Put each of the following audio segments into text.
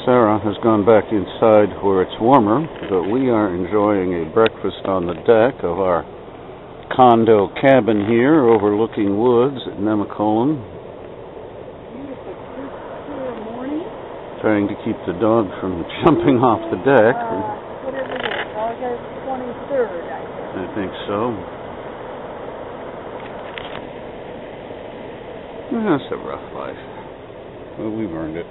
Sarah has gone back inside where it's warmer, but we are enjoying a breakfast on the deck of our condo cabin here overlooking woods at Nemacolin. Trying to keep the dog from jumping off the deck. Whatever it is, August 23rd, I think so. That's a rough life. Well, we've earned it.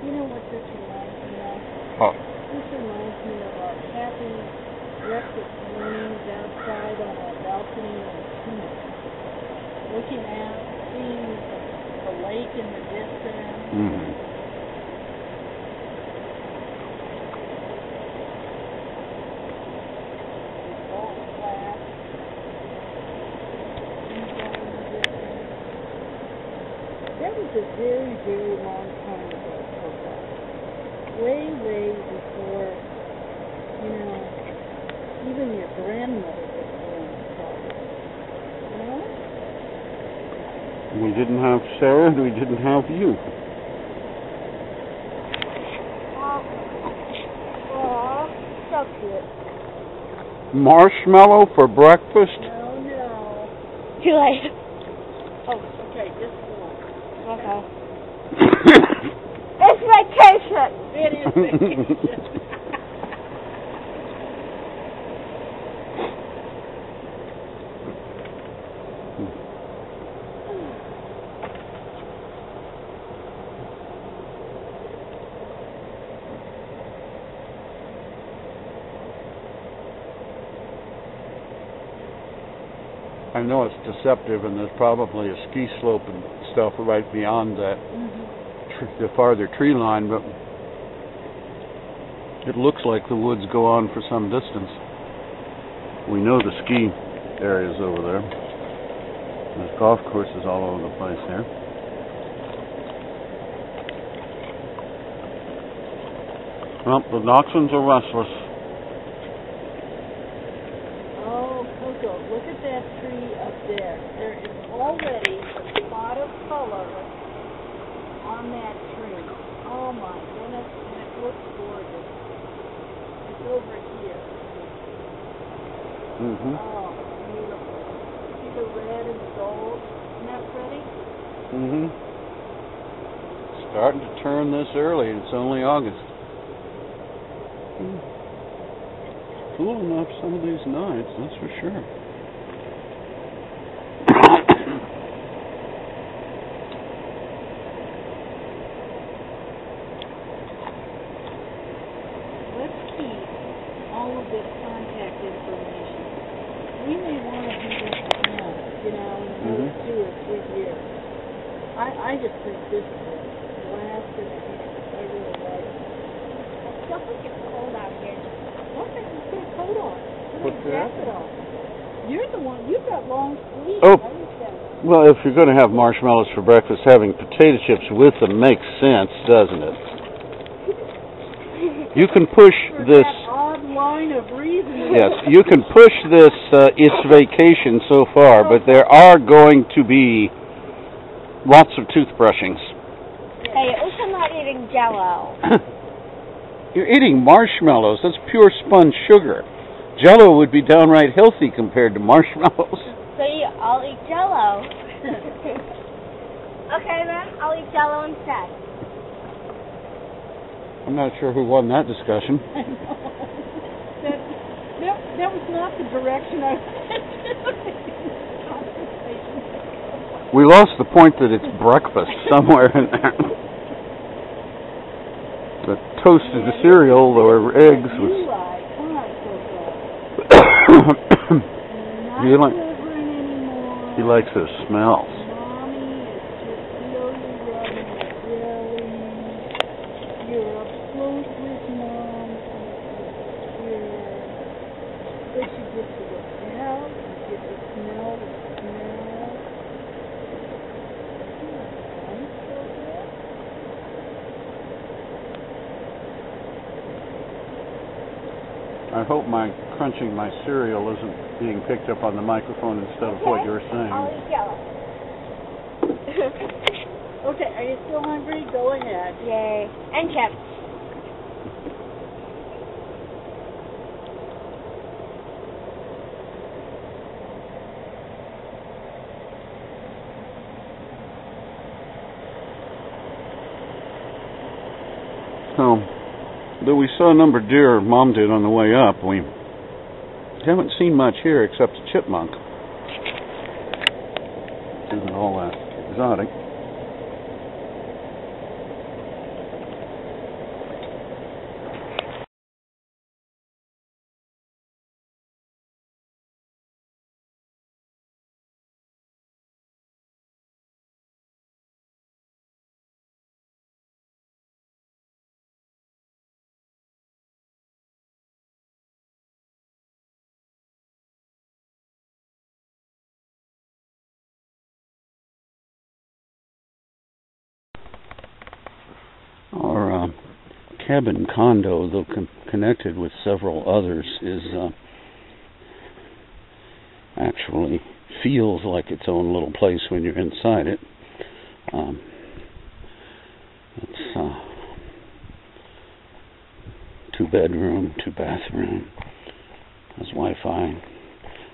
You know what this reminds me of? Huh. This reminds me of our happy breakfast mornings outside on our balcony in the Phoenix, looking out, seeing the lake in the distance. Mm-hmm. That was a very, very long time ago, Coco. Way, way before, you know, even your grandmother was born, you know? We didn't have Sarah, and we didn't have you. Aw, so cute. Marshmallow for breakfast? No. Too late. Oh, okay, just one. Okay. It's vacation. It is vacation. I know it's deceptive, and there's probably a ski slope and stuff right beyond that, the farther tree line, but it looks like the woods go on for some distance. We know the ski areas over there. There's golf courses all over the place here. Well, the dachshunds are restless. Look at that tree up there. There is already a spot of color on that tree. Oh my goodness, and it looks gorgeous. It's over here. Mm-hmm. Oh, beautiful. See the red and the gold? Isn't that pretty? Mm-hmm. Starting to turn this early. It's only August. Cool enough some of these nights, that's for sure. Let's keep all of this contact information. We may want to do this again, you know, in another 2 or 3 years. I just think this is the last of the year. I really like it. Don't get cold out here. What the heck? Put a coat on. Put What's a jacket on. You're the one. You've got long sleeves. Oh. Well, if you're going to have marshmallows for breakfast, having potato chips with them makes sense, doesn't it? You can push this. That odd line of reasoning. Yes, you can push this. It's vacation so far, but there are going to be lots of toothbrushings. Hey, at least I'm not eating Jell-O. You're eating marshmallows. That's pure spun sugar. Jell-O would be downright healthy compared to marshmallows. So I'll eat Jell-O. Okay then, I'll eat Jell-O instead. I'm not sure who won that discussion. That was not the direction I was. We lost the point that it's breakfast somewhere in there. The toasted cereal or eggs was. He likes those smells. I hope my crunching my cereal isn't being picked up on the microphone instead of what you're saying. I'll eat Jell-O. Okay, are you still hungry? Go ahead. Yay. And chips. So, though we saw a number of deer, Mom did, on the way up, we haven't seen much here except a chipmunk. Isn't all that exotic. Our cabin condo, though connected with several others, is actually feels like its own little place when you're inside it. It's 2-bedroom, 2-bathroom. Has Wi-Fi,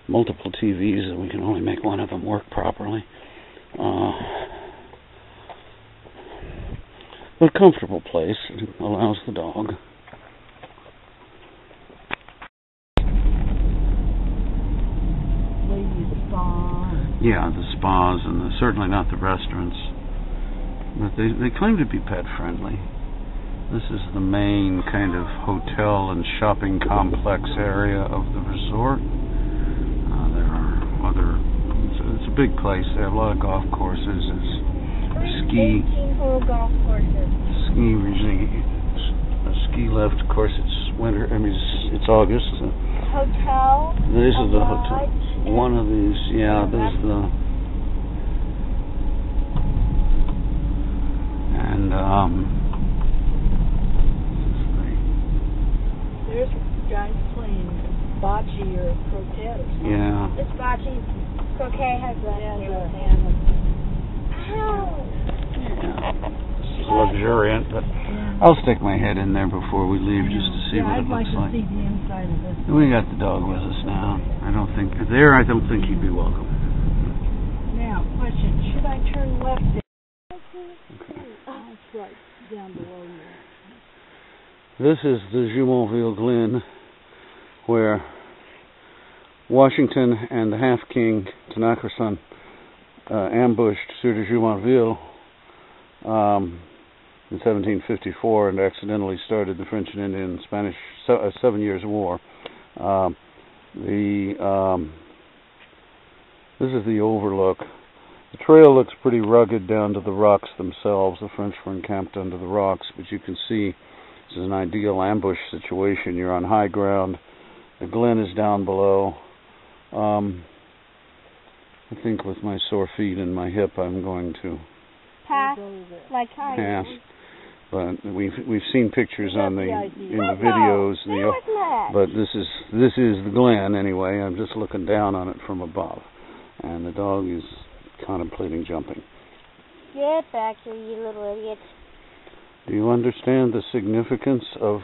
multiple TVs, and we can only make one of them work properly. But a comfortable place. It allows the dog. Yeah, the spas, and certainly not the restaurants. But they claim to be pet friendly. This is the main kind of hotel and shopping complex area of the resort. There are other. It's a big place. There are a lot of golf courses. Ski. 18-hole golf courses. Ski lift. Of course, it's winter. I mean, it's August. Hotel. This is the hotel. One of these. Yeah, there's the. And there's guys playing bocce or croquet or something. yeah. This bocce croquet has a It's luxuriant, but I'll stick my head in there before we leave just to see what it looks like. I'd like to see the inside of this. We got the dog with us now. I don't think he'd be welcome. Now, question: should I turn left? Okay. That's right, down below you. This is the Jumonville Glen, where Washington and the half-king Tanaka-san ambushed Sieur de Jumonville in 1754 and accidentally started the French and Indian Spanish 7 Years' War. This is the overlook. The trail looks pretty rugged down to the rocks themselves. The French were encamped under the rocks, but you can see this is an ideal ambush situation. You're on high ground. The glen is down below. I think with my sore feet and my hip, I'm going to pass. Pass. But we've seen pictures in the videos, but this is the glen anyway. I'm just looking down on it from above, and the dog is contemplating jumping. Get back here, you little idiot. Do you understand the significance of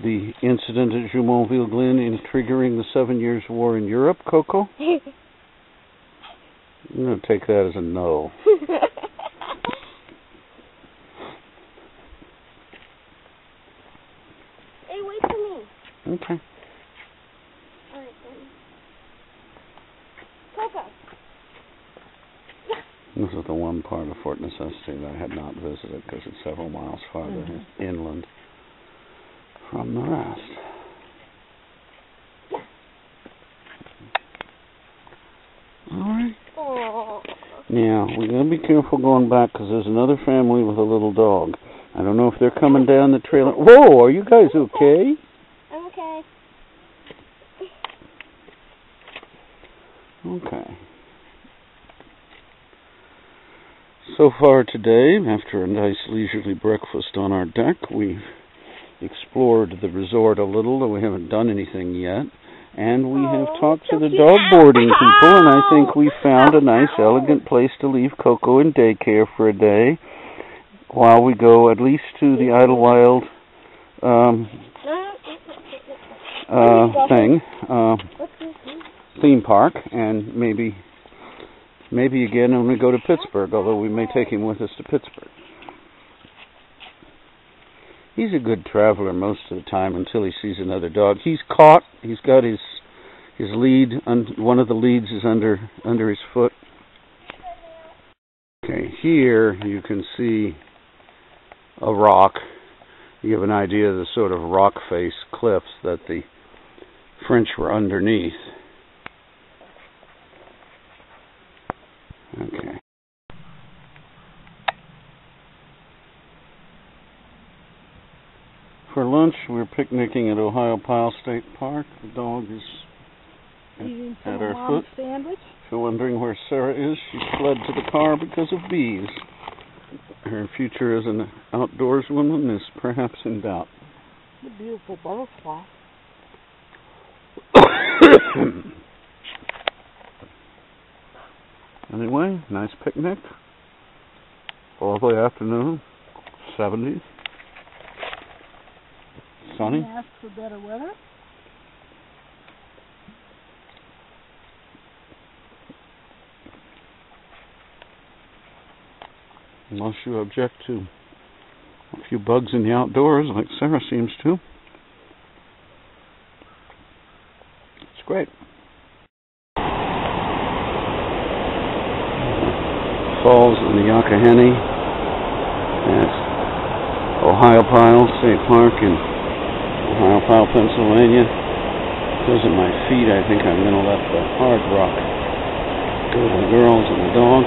the incident at Jumonville Glen in triggering the 7 Years' War in Europe, Coco? I'm going to take that as a no. Hey, wait for me. Okay. All right, then. Coco. This is the one part of Fort Necessity that I had not visited because it's several miles farther inland from the rest. All right. Oh. Now, we're going to be careful going back because there's another family with a little dog. I don't know if they're coming down the trail. Whoa, are you guys okay? I'm okay. Okay. So far today, after a nice leisurely breakfast on our deck, we've explored the resort a little, though we haven't done anything yet. And we have talked to the dog boarding people, and I think we found a nice, elegant place to leave Coco in daycare for a day. while we go at least to the Idlewild theme park, and maybe again when we go to Pittsburgh, although we may take him with us to Pittsburgh. He's a good traveler most of the time until he sees another dog. He's caught. He's got his lead. One of the leads is under his foot. Okay, here you can see a rock. You have an idea of the sort of rock face cliffs that the French were underneath. Okay. For lunch, we're picnicking at Ohiopyle State Park. The dog is at our foot. Sandwich. If you're wondering where Sarah is, she fled to the car because of bees. Her future as an outdoors woman is perhaps in doubt. A beautiful butterfly. Anyway, nice picnic. Lovely afternoon. 70s. Sunny. Can you ask for better weather? Unless you object to a few bugs in the outdoors, like Sarah seems to. It's great. Falls in the Youghiogheny at Ohiopyle State Park in Ohiopyle, Pennsylvania. Because of my feet, I think I'm going to let the hard rock go to the girls and the dog.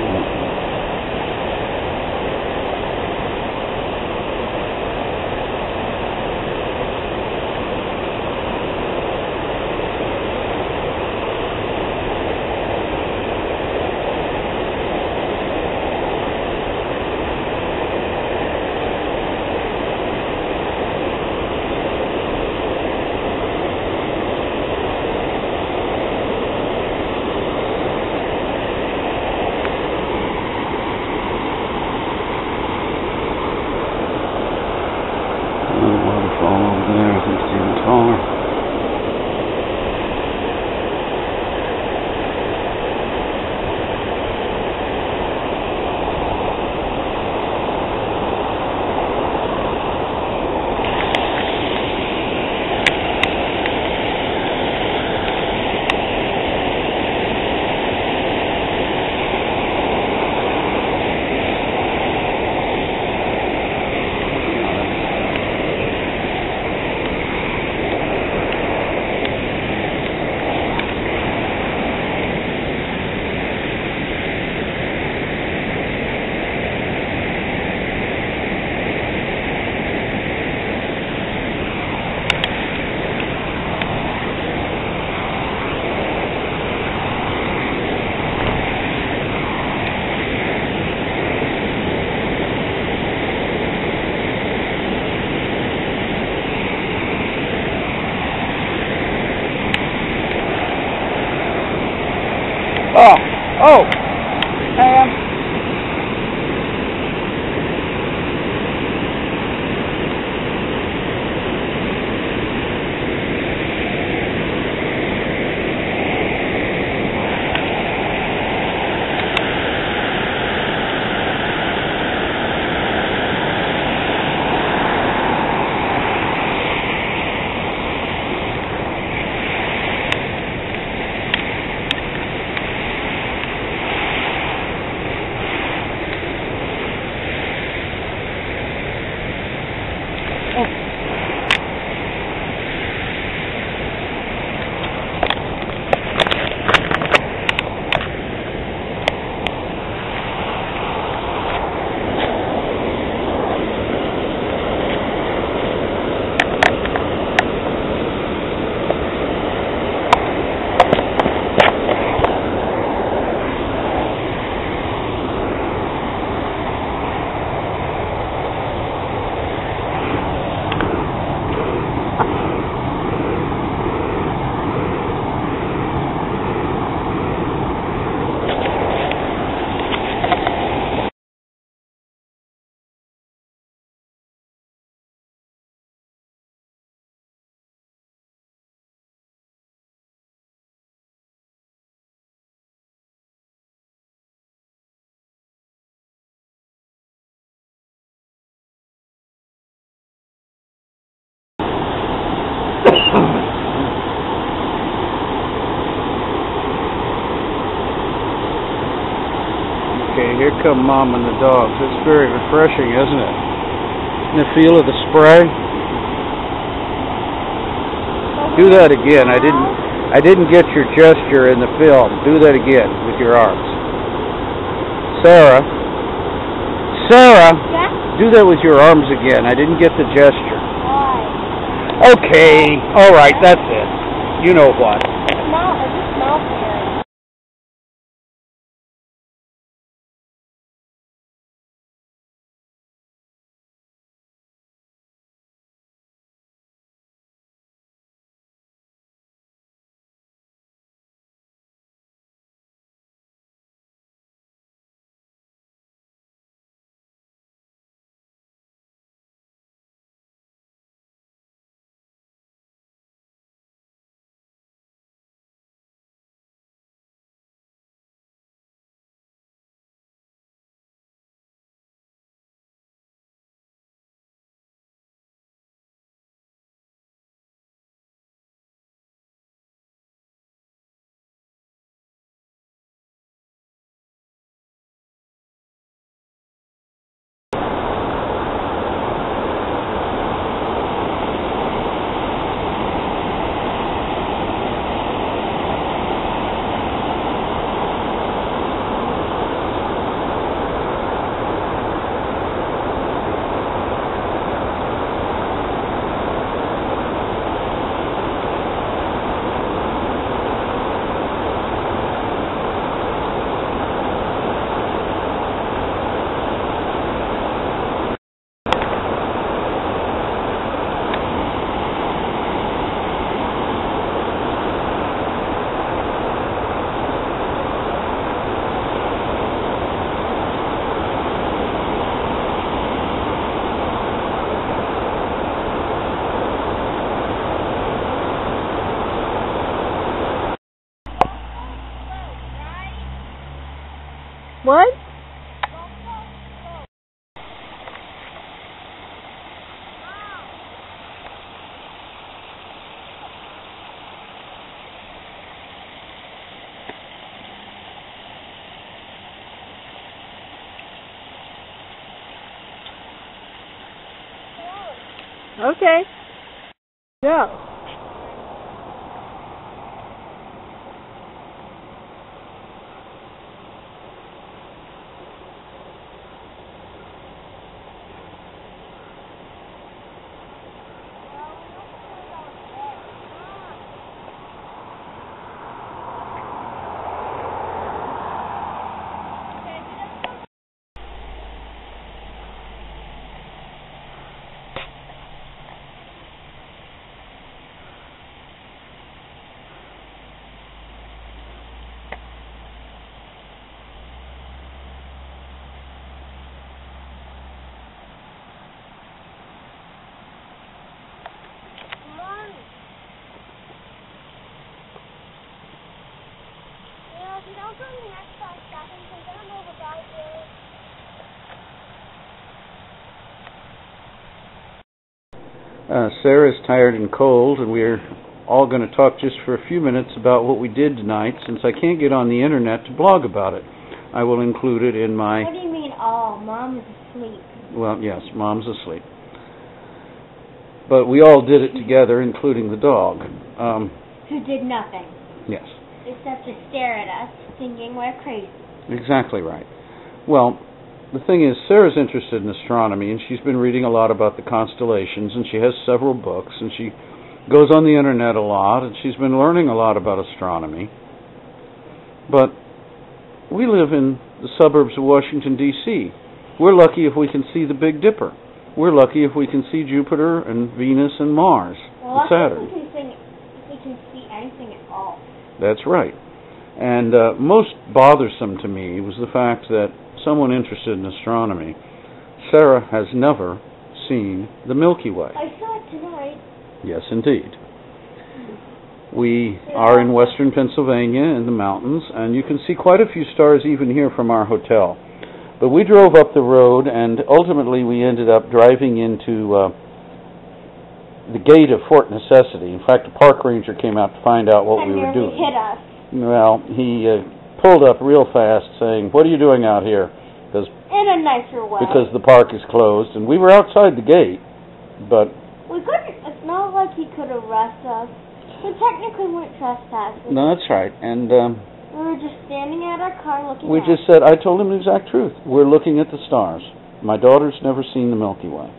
here come Mom and the dogs. It's very refreshing, isn't it? And the feel of the spray. Do that again. I didn't get your gesture in the film. Do that again with your arms. Sarah. Sarah. Yeah? Do that with your arms again. I didn't get the gesture. Why? Okay. All right. That's it. You know what. It smells weird. What? Okay. Go. Sarah's tired and cold, and we're all going to talk just for a few minutes about what we did tonight. Since I can't get on the internet to blog about it, I will include it in my... What do you mean all? Mom is asleep. Well, yes, Mom's asleep. But we all did it together, including the dog. Who did nothing. Yes. Except to stare at us, thinking we're crazy. Exactly right. Well, the thing is, Sarah's interested in astronomy, and she's been reading a lot about the constellations, and she has several books, and she goes on the internet a lot, and she's been learning a lot about astronomy. But we live in the suburbs of Washington, D.C. We're lucky if we can see the Big Dipper. We're lucky if we can see Jupiter and Venus and Mars and Saturn. We can see anything at all. That's right. And most bothersome to me was the fact that someone interested in astronomy, Sarah, has never seen the Milky Way. I saw it tonight. Yes, indeed. We are in western Pennsylvania in the mountains, and you can see quite a few stars even here from our hotel. But we drove up the road, and ultimately we ended up driving into the gate of Fort Necessity. In fact, a park ranger came out to find out what we were doing. Hit us. Well, he pulled up real fast saying, "What are you doing out here?" because In a nicer way. because the park is closed, and we were outside the gate, but We couldn't, it's not like he could arrest us. We technically weren't trespassing. no, that's right. And We were just standing at our car looking we at just said, I told him the exact truth. We're looking at the stars. My daughter's never seen the Milky Way.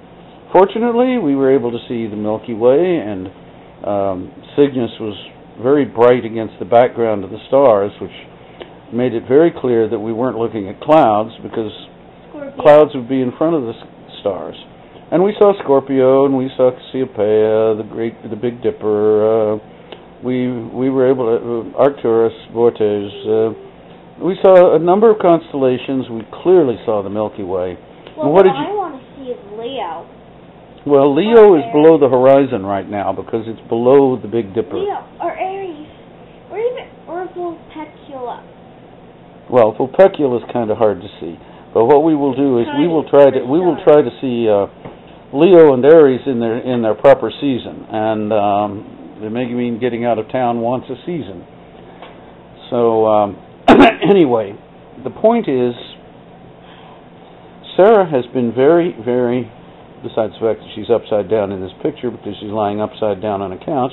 Fortunately, we were able to see the Milky Way, and Cygnus was very bright against the background of the stars, which made it very clear that we weren't looking at clouds, because Scorpio. clouds would be in front of the stars. And we saw Scorpio, and we saw Cassiopeia, the Big Dipper. We were able to Arcturus, Vortex. We saw a number of constellations. We clearly saw the Milky Way. Well, And what I want to see is Leo. Well, Leo is below the horizon right now because it's below the Big Dipper. Leo, or Aries, or Vulpecula. Well, Vulpecula is kind of hard to see. But what we will do is we will try to see Leo and Aries in their proper season, and it may mean getting out of town once a season. So anyway, the point is, Sarah has been very, very, besides the fact that she's upside down in this picture because she's lying upside down on a couch,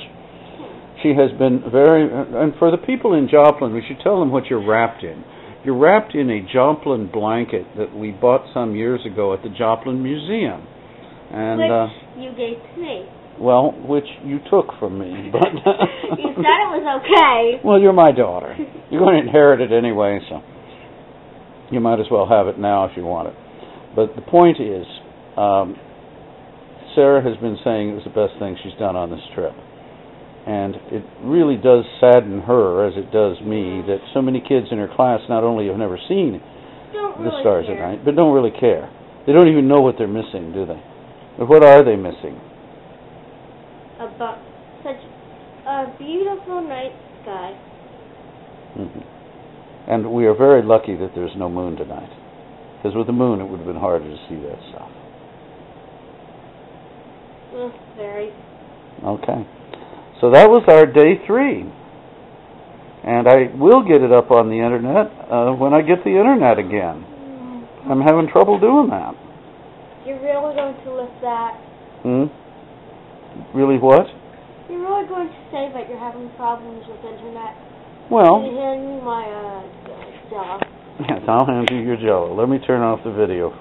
she has been very, and for the people in Joplin, we should tell them what you're wrapped in. You're wrapped in a Joplin blanket that we bought some years ago at the Joplin Museum. And, which you gave to me. Well, which you took from me. But You said it was okay. Well, you're my daughter. You're going to inherit it anyway, so you might as well have it now if you want it. But the point is, Sarah has been saying it was the best thing she's done on this trip. And it really does sadden her, as it does me, that so many kids in her class not only have never seen the stars at night, but don't really care. They don't even know what they're missing, do they? But what are they missing? About such a beautiful night sky. Mm-hmm. And we are very lucky that there's no moon tonight. Because with the moon, it would have been harder to see that stuff. Very. Okay. So that was our day 3. And I will get it up on the internet when I get the internet again. I'm having trouble doing that. You're really going to list that? Really what? You're really going to say that you're having problems with internet? Well... Can you hand me my Jello? Yes, I'll hand you your Jello. Let me turn off the video.